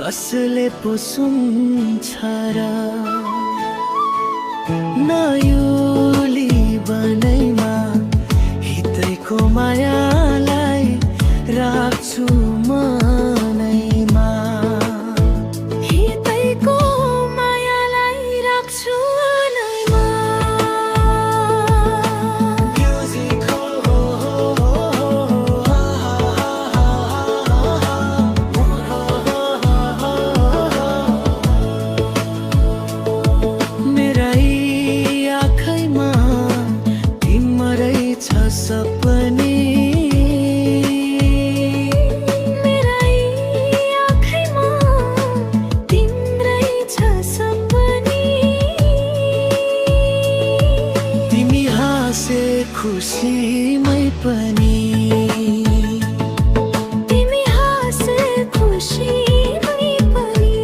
कसले पो सुन्छ र नयुली बनैमा हितैको मायालाई राख्छु मनैमा हितैको मायालाई राख्छु मनैमा सपने मेरै आँखैमा तिम्रै छ सपने तिमी हाँसे खुसीमै पनि तिमी हाँसे खुसीमै पनि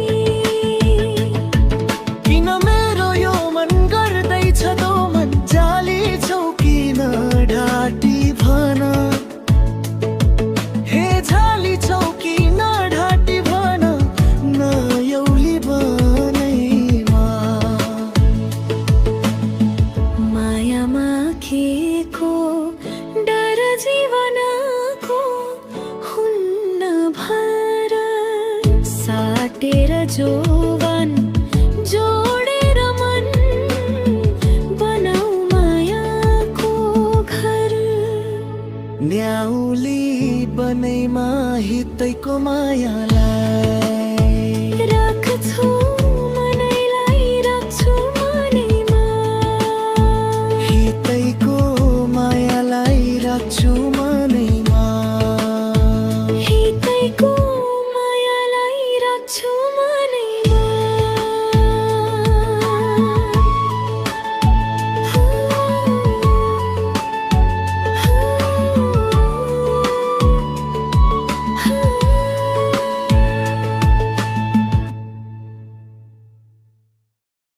किन मेरो यो मन गर्दैछ दो मन जाली छौ किन ढाटी भन हे झाली छौ किन ढाटी भन नयौली बनैमा मायामा खेको डर जीवनको हुन्न भर साटेर जोवन जोडेर मन बनाऊ मायाको घर न्याउली बनैमा हितैको मायालाई